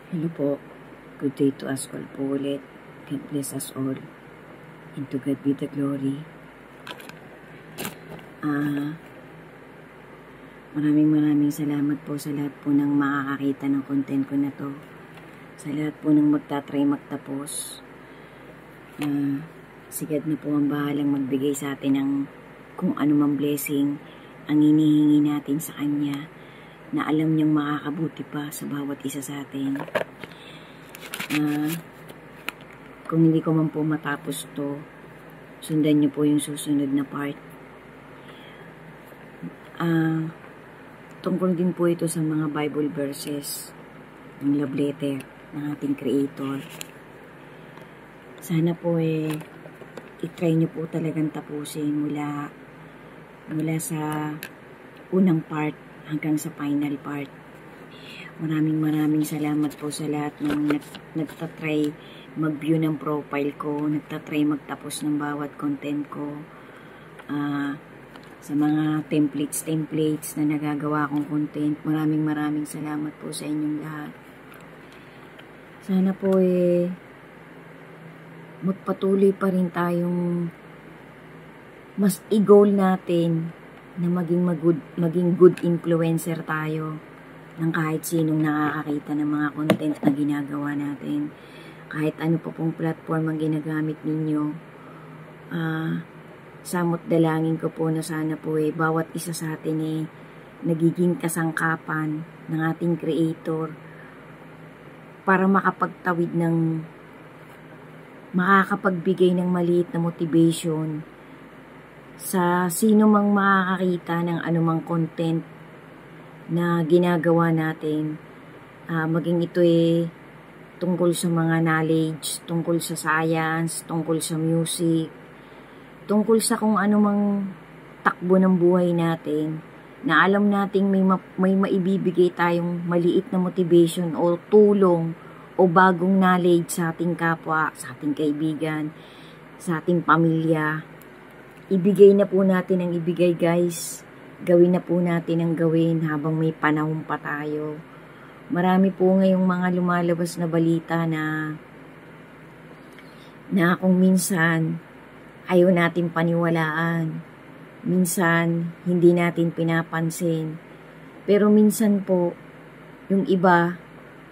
Hello po. Good day to us all po ulit. God bless us all. And to God be the glory. Maraming salamat po sa lahat po ng makakakita ng content ko na to. Sa lahat po ng magtatry magtapos. Si God na po ang bahalang magbigay sa atin ng kung anumang blessing ang hinihingi natin sa Kanya, na alam niyang makakabuti pa sa bawat isa sa atin. Kung hindi ko man po matapos to, sundan niyo po yung susunod na part. Tungkol din po ito sa mga Bible verses, ng love letter ng ating Creator. Sana po i-try niyo po talagang tapusin mula sa unang part hanggang sa final part. Maraming salamat po sa lahat ng nagtatry mag-view ng profile ko, nagtatry magtapos ng bawat content ko, sa mga templates na nagagawa kong content. Maraming salamat po sa inyong lahat. Sana po magpatuloy pa rin tayong mas i-goal natin na maging good influencer tayo ng kahit sinong nakakakita ng mga content na ginagawa natin. Kahit ano po pong platform ang ginagamit ninyo, samot dalangin ko po na sana po bawat isa sa atin nagiging kasangkapan ng ating Creator para makakapagbigay ng maliit na motivation sa sino mang makakakita ng anumang content na ginagawa natin. Maging ito tungkol sa mga knowledge, tungkol sa science, tungkol sa music, tungkol sa kung anumang takbo ng buhay natin, na alam nating may maibibigay tayong maliit na motivation o tulong o bagong knowledge sa ating kapwa, sa ating kaibigan, sa ating pamilya. Ibigay na po natin ang ibigay, guys. Gawin na po natin ang gawin habang may panahon pa tayo. Marami po ngayong mga lumalabas na balita na kung minsan ayaw natin paniwalaan. Minsan hindi natin pinapansin. Pero minsan po, yung iba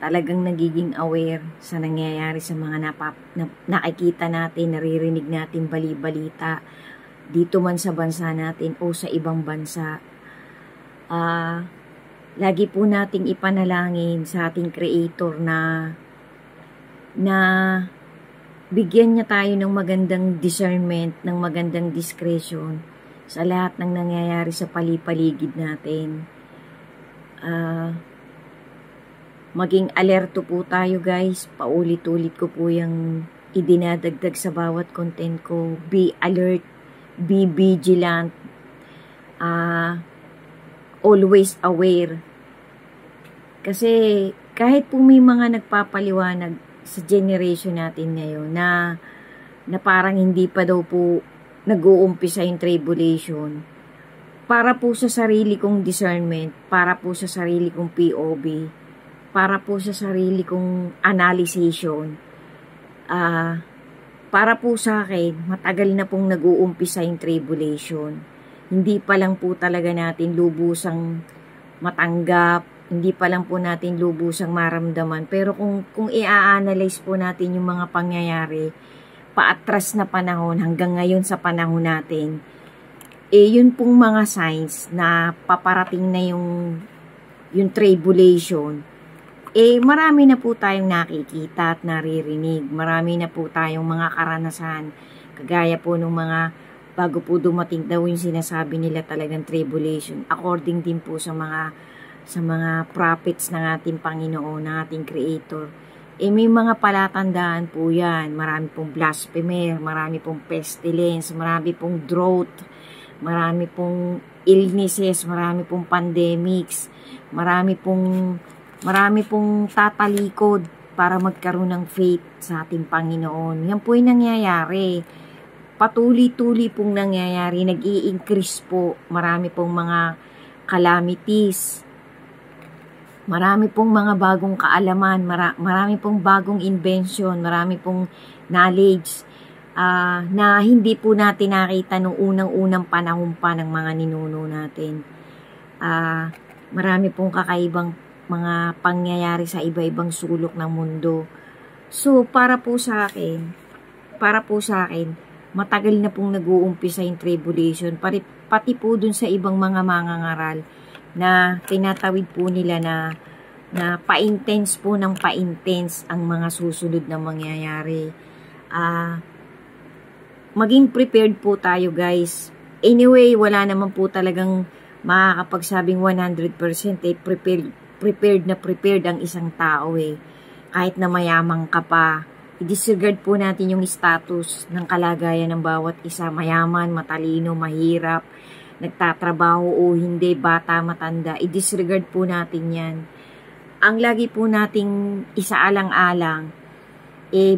talagang nagiging aware sa nangyayari sa mga nakikita natin, naririnig natin bali-balita dito man sa bansa natin o sa ibang bansa. Lagi po nating ipanalangin sa ating Creator na bigyan niya tayo ng magandang discernment, ng magandang discretion sa lahat ng nangyayari sa paligid natin. Maging alerto po tayo, guys. Paulit-ulit ko po yung idinadagdag sa bawat content ko. Be alert. Be vigilant, always aware. Kasi kahit po may mga nagpapaliwanag sa generation natin ngayon na parang hindi pa daw po nag-uumpisa yung tribulation, para po sa sarili kong discernment, para po sa sarili kong POV, para po sa sarili kong analyzation, para po sa akin, matagal na pong nag-uumpisa yung tribulation. Hindi pa lang po talaga natin lubusang matanggap, hindi pa lang po natin lubusang maramdaman. Pero kung i-analyze po natin yung mga pangyayari, paatras na panahon hanggang ngayon sa panahon natin, yun pong mga signs na paparating na yung tribulation. Marami na po tayong nakikita at naririnig. Marami na po tayong mga karanasan. Kagaya po nung mga bago po dumating daw yung sinasabi nila talagang tribulation. According din po sa mga prophets ng ating Panginoon, ng ating Creator. May mga palatandaan po yan. Marami pong blasphemer, marami pong pestilence, marami pong drought, marami pong illnesses, marami pong pandemics, marami pong tatalikod para magkaroon ng faith sa ating Panginoon. Yan po yung nangyayari. Patuloy-tuloy pong nangyayari. Nag-i-increase po. Marami pong mga calamities. Marami pong mga bagong kaalaman, marami pong bagong invention, marami pong knowledge na hindi po natin nakita nung unang-unang panahon pa ng mga ninuno natin. Marami pong kakaibang mga pangyayari sa iba-ibang sulok ng mundo. So, para po sa akin, matagal na pong nag-uumpisa yung tribulation, pati po dun sa ibang mga mangangaral na tinatawid po nila na pa-intense po ng pa-intense ang mga susunod na mangyayari. Maging prepared po tayo, guys. Anyway, wala naman po talagang makakapagsabing 100% prepared ang isang tao eh. Kahit na mayamang ka pa, i-disregard po natin yung status ng kalagayan ng bawat isa. Mayaman, matalino, mahirap, nagtatrabaho o hindi, bata, matanda. I-disregard po natin yan. Ang lagi po nating isaalang-alang,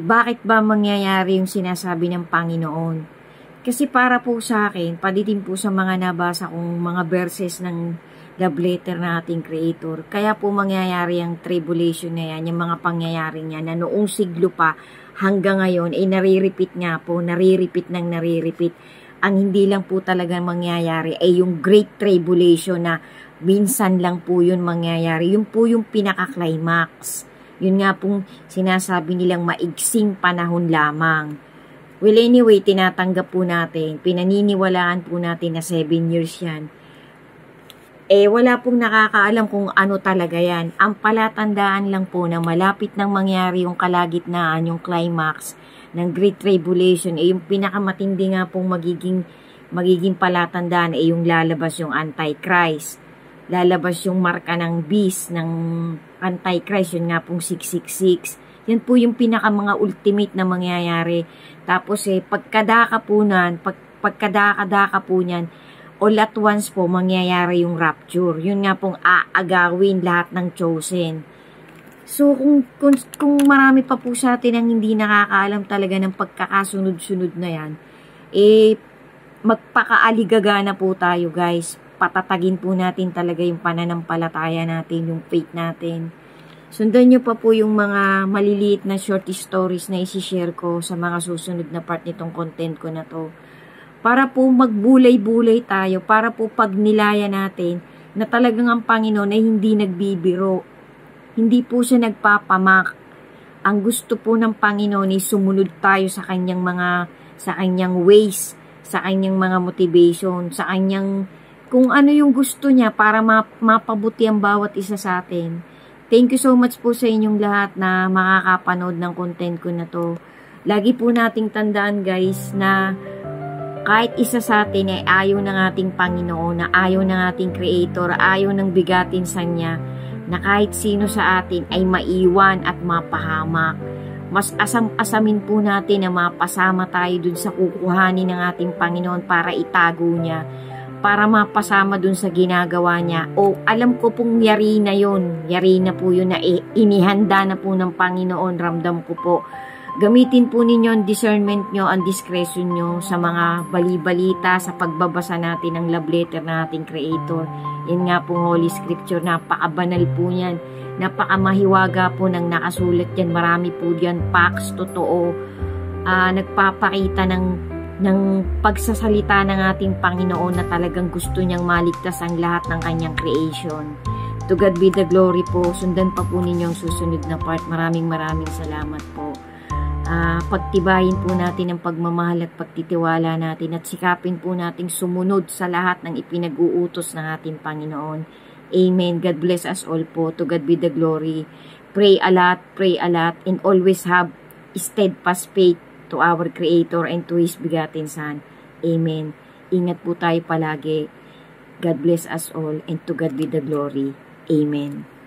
bakit ba mangyayari yung sinasabi ng Panginoon? Kasi para po sa akin, pati din po sa mga nabasa kong mga verses ng love letter na ating Creator. Kaya po mangyayari ang tribulation na yan, yung mga pangyayari niya na noong siglo pa hanggang ngayon, nare-repeat nga po, nare-repeat. Ang hindi lang po talaga mangyayari ay yung Great Tribulation na minsan lang po yun mangyayari. Yun po yung pinaka-climax. Yun nga pong sinasabi nilang maigsing panahon lamang. Well, anyway, tinatanggap po natin, pinaniniwalaan po natin na 7 years yan. Wala pong nakakaalam kung ano talaga yan. Ang palatandaan lang po na malapit nang mangyari yung kalagitnaan, yung climax ng Great Tribulation, yung pinakamatindi nga pong magiging palatandaan yung lalabas yung Antichrist. Lalabas yung marka ng beast ng Antichrist, yun nga pong 666. Yan po yung mga ultimate na mangyayari. Tapos pagkadaka po niyan, all at once po mangyayari yung rapture. Yun nga pong aagawin lahat ng chosen. So kung marami pa po sa atin ang hindi nakakaalam talaga ng pagkakasunod-sunod na yan, magpakaaligaga na po tayo, guys. Patatagin po natin talaga yung pananampalataya natin, yung faith natin. Sundan nyo pa po yung mga maliliit na short stories na isi-share ko sa mga susunod na part nitong content ko na to. Para po magbulay-bulay tayo, para po pagnilaya natin na talagang ang Panginoon ay hindi nagbibiro. Hindi po siya nagpapamak. Ang gusto po ng Panginoon ay sumunod tayo sa kanyang ways, sa kanyang mga motivation, sa kanyang kung ano yung gusto niya para mapabuti ang bawat isa sa atin. Thank you so much po sa inyong lahat na makakapanood ng content ko na to. Lagi po nating tandaan, guys, na kahit isa sa atin ay ayaw ng ating Panginoon, na ayaw ng ating Creator, ayaw ng bigatin sa Niya, na kahit sino sa atin ay maiwan at mapahamak. Mas asam-asamin po natin na mapasama tayo dun sa kukuhanin ng ating Panginoon para itago Niya, para mapasama dun sa ginagawa niya. Alam ko pong yari na yun. Yari na po yun na inihanda na po ng Panginoon. Ramdam ko po. Gamitin po ninyo ang discernment nyo, ang discretion nyo sa mga bali-balita, sa pagbabasa natin ng love letter na ating Creator. Yan nga pong Holy Scripture. Napakabanal po yan. Napakamahiwaga po ng nakasulat yan. Marami po yan. Facts, totoo. Nagpapakita ng pagsasalita ng ating Panginoon na talagang gusto niyang maligtas ang lahat ng kanyang creation. To God be the glory po. Sundan pa po ninyo ang susunod na part. Maraming salamat po. Pagtibayin po natin ang pagmamahal at pagtitiwala natin at sikapin po nating sumunod sa lahat ng ipinag-uutos ng ating Panginoon. Amen. God bless us all po. To God be the glory. Pray a lot, and always have steadfast faith to our Creator and to His begotten Son. Amen. Ingat po tayo palagi. God bless us all and to God be the glory. Amen.